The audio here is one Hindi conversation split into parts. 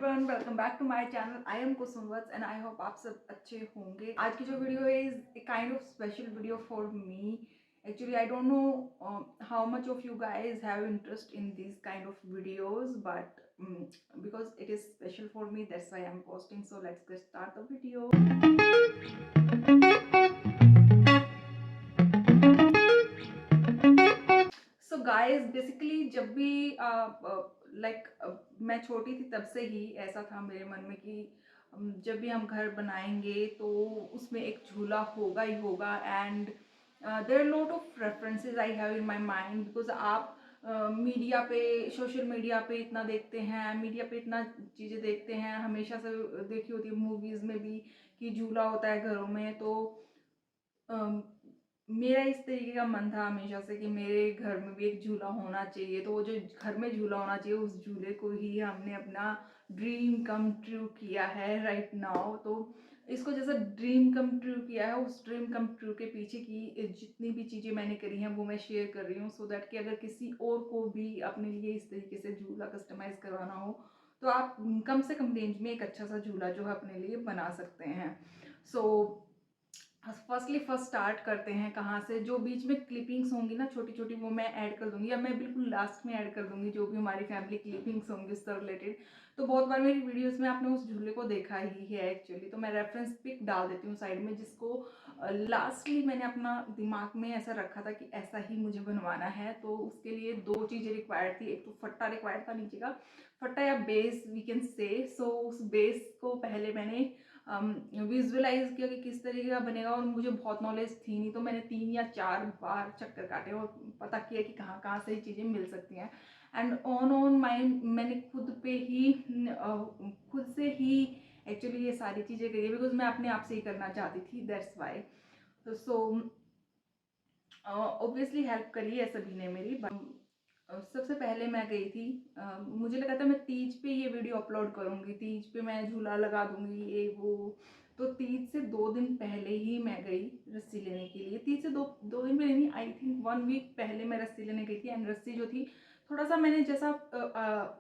Everyone, welcome back to my channel. I am Kusum Vats and I hope आप सब अच्छे होंगे। आज की जो वीडियो है is a kind of special video for me. Actually, I don't know how much of you guys have interest in these kind of videos, but because it is special for me, that's why I'm posting. So let's get start the video. So guys, basically जब भी मैं छोटी थी तब से ही ऐसा था मेरे मन में कि जब भी हम घर बनाएंगे तो उसमें एक झूला होगा ही होगा। And there are lot of references I have in my mind, because आप मीडिया पे, सोशल मीडिया पे इतना देखते हैं, मीडिया पे इतना चीज़ें देखते हैं, हमेशा से देखी होती है मूवीज़ में भी कि झूला होता है घरों में। तो मेरा इस तरीके का मन था हमेशा से कि मेरे घर में भी एक झूला होना चाहिए। तो वो जो घर में झूला होना चाहिए, उस झूले को ही हमने अपना ड्रीम कम ट्रू किया है राइट नाउ। तो इसको जैसा ड्रीम कम ट्रू किया है, उस ड्रीम कम ट्रू के पीछे की जितनी भी चीज़ें मैंने करी हैं वो मैं शेयर कर रही हूँ, सो दैट कि अगर किसी और को भी अपने लिए इस तरीके से झूला कस्टमाइज़ करवाना हो तो आप कम से कम रेंज में एक अच्छा सा झूला जो है अपने लिए बना सकते हैं। सो फर्स्ट स्टार्ट करते हैं कहाँ से। जो बीच में क्लिपिंग्स होंगी ना छोटी छोटी, वो मैं ऐड कर दूंगी, या मैं बिल्कुल लास्ट में ऐड कर दूंगी जो भी हमारी फैमिली क्लिपिंग्स होंगी उससे रिलेटेड। तो बहुत बार मेरी वीडियोस में आपने उस झूले को देखा ही है एक्चुअली, तो मैं रेफरेंस पिक डाल देती हूँ साइड में, जिसको लास्टली मैंने अपना दिमाग में ऐसा रखा था कि ऐसा ही मुझे बनवाना है। तो उसके लिए दो चीज़ें रिक्वायर्ड थी। एक तो फट्टा रिक्वायर्ड था, नीचे का फट्टा या बेस वी कैन से। सो उस बेस को पहले मैंने विजुअलाइज किया कि किस तरीके का बनेगा, और मुझे बहुत नॉलेज थी नहीं, तो मैंने 3 या 4 बार चक्कर काटे और पता किया कि कहाँ कहाँ से ये चीज़ें मिल सकती हैं। एंड ऑन माइंड मैंने खुद से ही एक्चुअली ये सारी चीज़ें करी है, बिकॉज मैं अपने आप से ही करना चाहती थी, दैट्स वाई। तो सो ऑब्वियसली हेल्प करी है सभी ने मेरी। सबसे पहले मैं गई थी, मुझे लगा था मैं तीज पे ये वीडियो अपलोड करूँगी, तीज पे मैं झूला लगा दूँगी ये वो। तो तीज से 2 दिन पहले ही मैं गई रस्सी लेने के लिए। तीज से दो दिन पहले नहीं, आई थिंक 1 वीक पहले मैं रस्सी लेने गई थी। एंड रस्सी जो थी, थोड़ा सा मैंने जैसा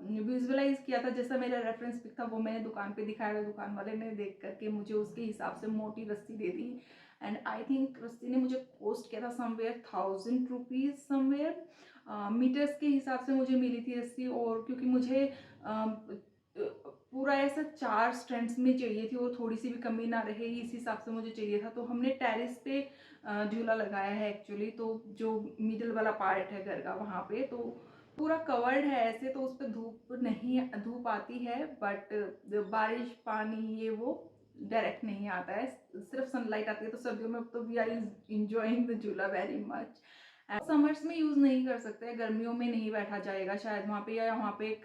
विजुअलाइज किया था, जैसा मेरा रेफरेंस पिक था वो मैंने दुकान पे दिखाया था। दुकान वाले ने देख करके मुझे उसके हिसाब से मोटी रस्सी दे दी। एंड आई थिंक रस्सी ने मुझे कॉस्ट किया था समवेयर 1000 रुपीज़ समवेयर। मीटर्स के हिसाब से मुझे मिली थी रस्सी। और क्योंकि मुझे पूरा ऐसा 4 स्ट्रैंड्स में चाहिए थी और थोड़ी सी भी कमी ना रहे, इस हिसाब से मुझे चाहिए था। तो हमने टेरेस पे झूला लगाया है एक्चुअली, तो जो मिडल वाला पार्ट है घर का वहाँ पे तो पूरा कवर्ड है ऐसे, तो उस पर धूप आती है, बट बारिश पानी ये वो डायरेक्ट नहीं आता है, सिर्फ सनलाइट आती है। तो सर्दियों में तो वी आर इंजॉइंग द झूला वेरी मच। समर्स में यूज़ नहीं कर सकते, गर्मियों में नहीं बैठा जाएगा शायद वहाँ पे, या वहाँ पे एक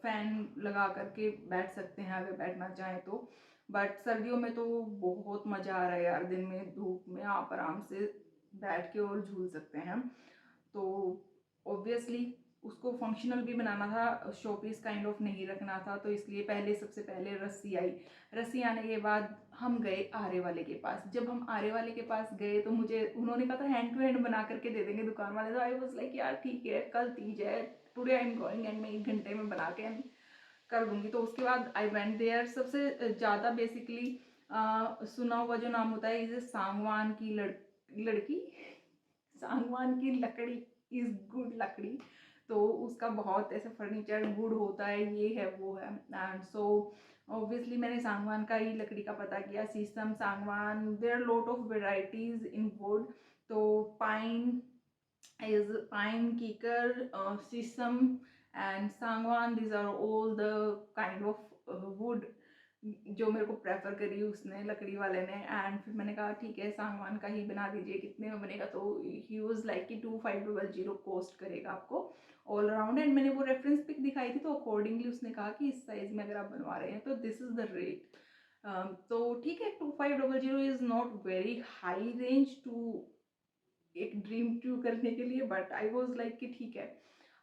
फैन लगा करके बैठ सकते हैं अगर बैठना चाहें तो। बट सर्दियों में तो बहुत मज़ा आ रहा है यार, दिन में धूप में आप आराम से बैठ के और झूल सकते हैं। तो ऑब्वियसली उसको फंक्शनल भी बनाना था, शो पीस काइंड ऑफ नहीं रखना था, तो इसलिए सबसे पहले रस्सी आई। रस्सी आने के बाद हम गए आरे वाले के पास। जब हम आरे वाले के पास गए तो मुझे उन्होंने कहा था हैंड टू हैंड बना करके दे देंगे दुकान वाले। तो आई वाज लाइक यार ठीक है, कल तीज है, today I am going and मैं 1 घंटे में बना के कर दूंगी। तो उसके बाद आई वेंट देयर। सबसे ज़्यादा बेसिकली सुना हुआ जो नाम होता है, इज सांगवान की लड़की, सांगवान की लकड़ी इज गुड लकड़ी। तो उसका बहुत ऐसे फर्नीचर गुड होता है, ये है वो है। एंड सो ऑब्वियसली मैंने सांगवान का ही लकड़ी का पता किया, शीशम, सांगवान, there are lot of varieties in wood. तो पाइन, कीकर, शीशम एंड सांगवान, these are all the kind of wood जो मेरे को प्रेफर करी उसने, लकड़ी वाले ने। एंड फिर मैंने कहा ठीक है सांगवान का ही बना दीजिए, कितने में बनेगा। तो ही वाज लाइक कि 2500 कॉस्ट करेगा आपको ऑल अराउंड। एंड मैंने वो रेफरेंस पिक दिखाई थी, तो अकॉर्डिंगली उसने कहा कि इस साइज में अगर आप बनवा रहे हैं तो दिस इज द रेट। तो ठीक है, 2500 is not very high range to एक ड्रीम ट्रू करने के लिए, बट आई वॉज लाइक कि ठीक है,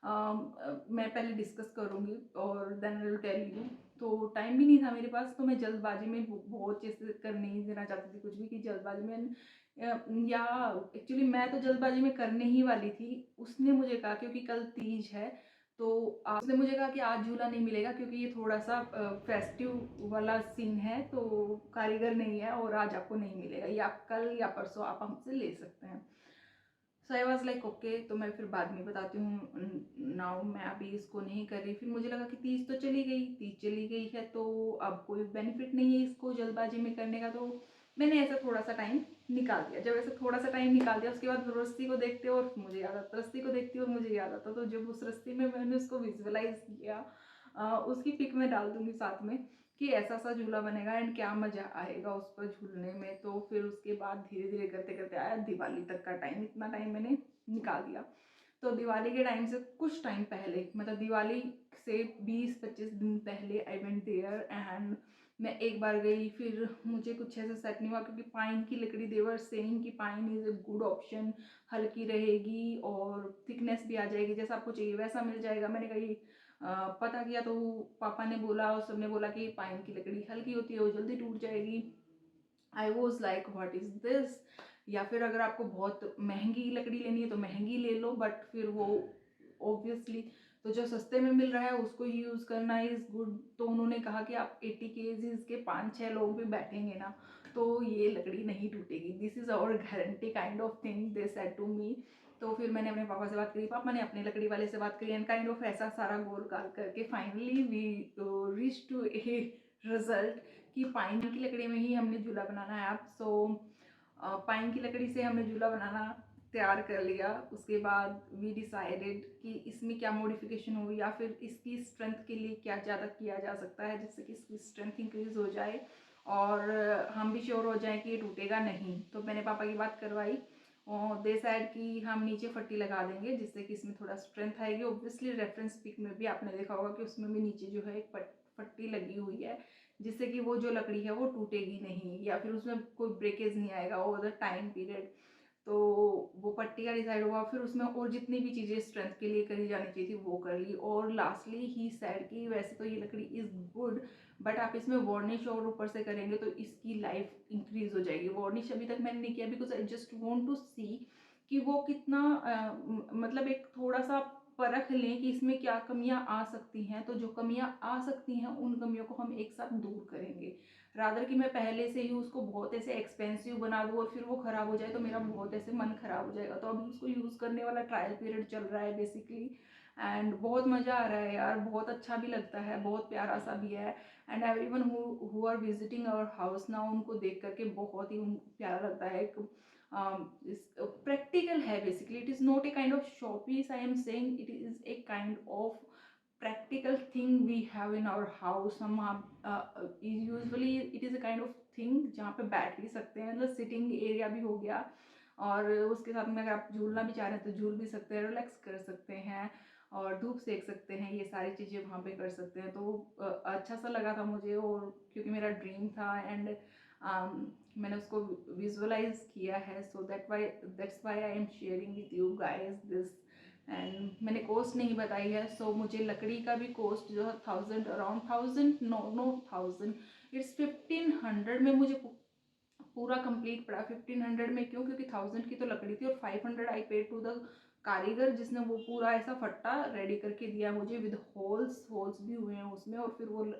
मैं पहले डिस्कस करूँगी और then I will tell you. तो टाइम भी नहीं था मेरे पास, तो मैं जल्दबाजी में बहुत चीज़ें कर नहीं देना चाहती थी कुछ भी, कि जल्दबाजी में या एक्चुअली मैं तो जल्दबाजी में करने ही वाली थी। उसने मुझे कहा क्योंकि कल तीज है तो उसने मुझे कहा कि आज झूला नहीं मिलेगा क्योंकि ये थोड़ा सा फेस्टिव वाला सीन है, तो कारीगर नहीं है और आज आपको नहीं मिलेगा, ये आप कल या परसों आप हमसे ले सकते हैं। सो आई वॉज लाइक ओके, तो मैं फिर बाद में बताती हूँ, नाउ मैं अभी इसको नहीं कर रही। फिर मुझे लगा कि 30 तो चली गई, 30 चली गई है तो अब कोई बेनिफिट नहीं है इसको जल्दबाजी में करने का, तो मैंने ऐसा थोड़ा सा टाइम निकाल दिया। जब ऐसे थोड़ा सा टाइम निकाल दिया उसके बाद रस्सी को देखते और मुझे याद आता, रस्सी को देखती और मुझे याद आता, तो जब उस रस्सी में मैंने उसको विजुअलाइज किया, उसकी पिक मैं डाल दूंगी साथ में कि ऐसा सा झूला बनेगा एंड क्या मज़ा आएगा उस पर झूलने में। तो फिर उसके बाद धीरे धीरे करते करते आया दिवाली तक का टाइम, इतना टाइम मैंने निकाल दिया। तो दिवाली के टाइम से कुछ टाइम पहले, मतलब दिवाली से 20-25 दिन पहले आई वेंट देयर एंड मैं एक बार गई, फिर मुझे कुछ ऐसा सेट नहीं हुआ क्योंकि पाइन की लकड़ी देवर सेइंग कि pine is a good option, हल्की रहेगी और थिकनेस भी आ जाएगी, जैसा आपको चाहिए वैसा मिल जाएगा। मैंने कही पता किया तो पापा ने बोला और सबने बोला कि पाइन की लकड़ी हल्की होती है, वो जल्दी टूट जाएगी। I was like what is this. या फिर अगर आपको बहुत महंगी लकड़ी लेनी है तो महंगी ले लो, बट फिर वो ऑब्वियसली तो जो सस्ते में मिल रहा है उसको ही यूज़ करना इज़ गुड। तो उन्होंने कहा कि आप 80 kgs के 5-6 लोग भी बैठेंगे ना तो ये लकड़ी नहीं टूटेगी, this is our guarantee kind of thing they said to me. तो फिर मैंने अपने पापा से बात करी, पापा ने अपने लकड़ी वाले से बात करी एंड काइंड ऑफ ऐसा सारा गोल काल करके finally we reach to a result कि पाइन की लकड़ी में ही हमने झूला बनाना है अब। सो पाइन की लकड़ी से हमने झूला बनाना तैयार कर लिया। उसके बाद वी डिसाइडेड कि इसमें क्या मॉडिफिकेशन हो या फिर इसकी स्ट्रेंथ के लिए क्या ज़्यादा किया जा सकता है जिससे कि इसकी स्ट्रेंथ इंक्रीज़ हो जाए और हम भी श्योर हो जाएं कि ये टूटेगा नहीं। तो मैंने पापा की बात करवाई और दे साइड कि हम नीचे फट्टी लगा देंगे जिससे कि इसमें थोड़ा स्ट्रेंथ आएगी। ऑब्वियसली रेफरेंस पिक में भी आपने देखा होगा कि उसमें भी नीचे जो है एक फट्टी लगी हुई है जिससे कि वो जो लकड़ी है वो टूटेगी नहीं या फिर उसमें कोई ब्रेकेज नहीं आएगा ओवर द टाइम पीरियड। तो वो पट्टी का डिसाइड हुआ, फिर उसमें और जितनी भी चीज़ें स्ट्रेंथ के लिए करी जानी चाहिए थी वो कर ली। और लास्टली ही सेड कि वैसे तो ये लकड़ी इज़ गुड बट आप इसमें वार्निश और ऊपर से करेंगे तो इसकी लाइफ इंक्रीज हो जाएगी। वार्निश अभी तक मैंने नहीं किया because I just want to see कि वो कितना मतलब एक थोड़ा सा परख लें कि इसमें क्या कमियां आ सकती हैं। तो जो कमियां आ सकती हैं उन कमियों को हम एक साथ दूर करेंगे, रादर कि मैं पहले से ही उसको बहुत ऐसे एक्सपेंसिव बना दूँ और फिर वो ख़राब हो जाए तो मेरा बहुत ऐसे मन ख़राब हो जाएगा। तो अभी उसको यूज़ करने वाला ट्रायल पीरियड चल रहा है बेसिकली एंड बहुत मज़ा आ रहा है यार, बहुत अच्छा भी लगता है, बहुत प्यारा सा भी है। And everyone who are visiting our house ना उनको देख करके बहुत ही प्यारा लगता है। एक प्रैक्टिकल है basically, it is not a kind of showpiece, I am saying it is a kind of practical thing we have in our house। हम usually it is a kind of thing जहाँ पे बैठ भी सकते हैं, मतलब सिटिंग एरिया भी हो गया और उसके साथ में अगर आप झूलना भी चाह रहे हैं तो झूल भी सकते हैं, रिलैक्स कर सकते हैं और धूप सेक सकते हैं, ये सारी चीज़ें वहाँ पे कर सकते हैं। तो अच्छा सा लगा था मुझे और क्योंकि मेरा ड्रीम था एंड मैंने उसको विजुअलाइज किया है। So that's why I am sharing with you guys this and मैंने कॉस्ट नहीं बताई है। सो मुझे लकड़ी का भी कॉस्ट जो है 1000 अराउंड 1000 नो 1000 इट्स 1500 में मुझे पूरा कंप्लीट पड़ा। 1500 में क्यों, क्योंकि 1000 की तो लकड़ी थी और 500 आई पेड टू द कारीगर जिसने वो पूरा ऐसा फट्टा रेडी करके दिया मुझे विद होल्स भी हुए हैं उसमें और फिर वो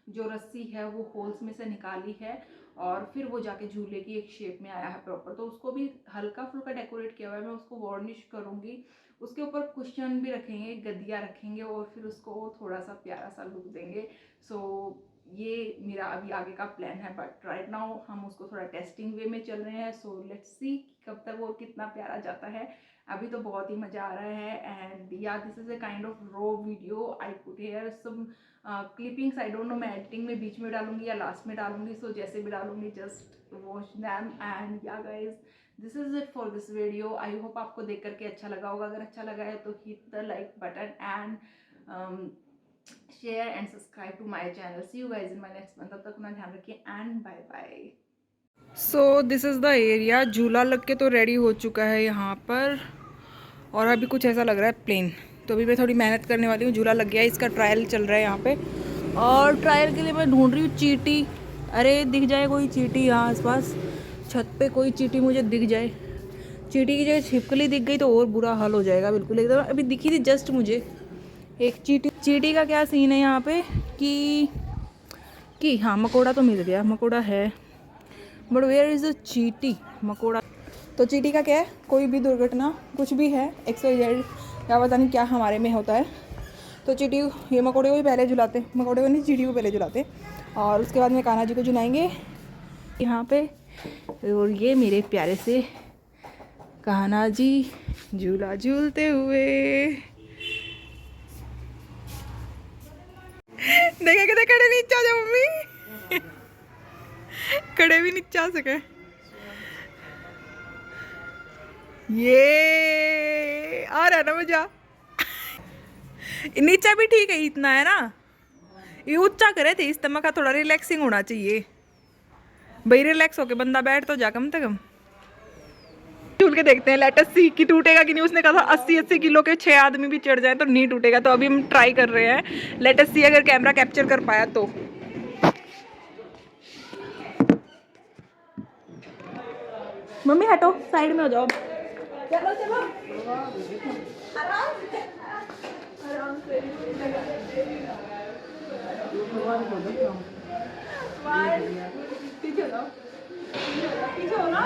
जो रस्सी है वो होल्स में से निकाली है और फिर वो जाके झूले की एक शेप में आया है प्रॉपर। तो उसको भी हल्का फुल्का डेकोरेट किया हुआ है, मैं उसको वार्निश करूँगी, उसके ऊपर कुशन भी रखेंगे, गद्दियाँ रखेंगे और फिर उसको थोड़ा सा प्यारा सा लुक देंगे। सो ये मेरा अभी आगे का प्लान है बट राइट नाउ हम उसको थोड़ा टेस्टिंग वे में चल रहे हैं। सो लेट्स सी कब तक वो कितना प्यारा जाता है। अभी तो बहुत ही मज़ा आ रहा है and yeah this is a kind of raw video, I put here some clippings, I don't know मैं एडिटिंग में बीच में डालूंगी या लास्ट में डालूंगी। सो जैसे भी डालूंगी just watch them and yeah guys this is it for this video. I hope आपको देख करके अच्छा लगा होगा, अगर अच्छा लगा है तो hit the like button and share and subscribe to my channel. See you guys in my next one, तब तक अपना ध्यान रखिए and bye bye. So this is the area, झूला लग के तो रेडी हो चुका है यहाँ पर और अभी कुछ ऐसा लग रहा है प्लेन। तो अभी मैं थोड़ी मेहनत करने वाली हूँ, झूला लग गया है, इसका ट्रायल चल रहा है यहाँ पे और ट्रायल के लिए मैं ढूंढ रही हूँ चींटी। अरे दिख जाए कोई चींटी यहाँ आसपास, छत पे कोई चींटी मुझे दिख जाए। चींटी की जगह छिपकली दिख गई तो और बुरा हाल हो जाएगा बिल्कुल एकदम। अभी दिखी थी जस्ट मुझे, एक चीटी का क्या सीन है यहाँ पे कि हाँ मकोड़ा तो मिल गया, मकोड़ा है, बट वेयर इज़ अ चीटी? मकोड़ा तो चीटी का क्या है, कोई भी दुर्घटना कुछ भी है XYZ या पता नहीं क्या हमारे में होता है तो चीटी ये मकोड़े को ही पहले झुलाते, मकोड़े को नहीं चीटी को पहले झुलाते और उसके बाद में कान्हा जी को झुलाएंगे यहाँ पे। और ये मेरे प्यारे से कान्हा जी झूला झूलते हुए देखे कितने कड़े नीचे आ जाओ मम्मी, कड़े भी नीचे आ सके। ये आ रहा है ना मजा, नीचा भी ठीक है इतना है ना, ये ऊंचा करे थे इस तमा का थोड़ा रिलैक्सिंग होना चाहिए भाई, रिलैक्स होके बंदा बैठ तो जा कम से कम। झूल के देखते हैं लेट अस सी कि टूटेगा कि नहीं। उसने कहा था 80-80 किलो के 6 आदमी भी चढ़ जाए तो नहीं टूटेगा, तो अभी हम ट्राई कर रहे हैं, लेट अस सी अगर कैमरा कैप्चर कर पाया तो। मम्मी हटो, साइड में हो जाओ, चलो चलो आराम से पीछे हो, पीछे हो ना,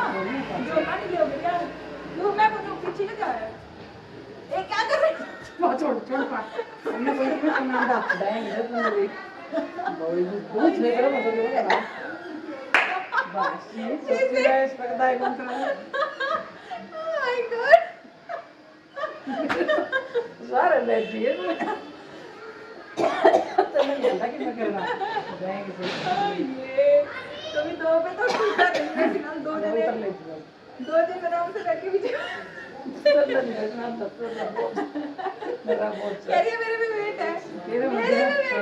झोला नहीं लोगे क्या? लो मैं बोलूं पीछे ना जाए, ये क्या कर रहे हो? बहुत छोड़ छोड़ पा, हमने कोई भी सामान डाल दिया है इधर तो मेरी बड़ी कुछ नहीं करो मतलब ये ना बस ये सोच रहा है इस पर दाई कौन करा है। माय गॉड सारे ले दिए तो नहीं जानता कि मैं करना जाएंगे से ये तो भी दो पे तो टूटा नहीं है, फिलहाल दो जने आराम से रख के भी मेरे भी वेट है, मेरे भी वेट है।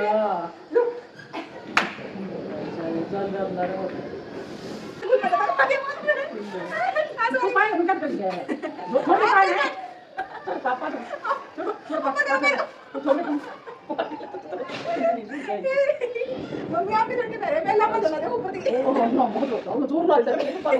चल अंदर हो तो पाए हम कर दिया है दो थोड़े पाए हैं पापा छोड़ पापा थोड़े मम्मी आप भी करके दे रहे हैं, मैं लापा चला दे ऊपर दिखे। ओ नो बहुत होता है, जोर लग रहा है।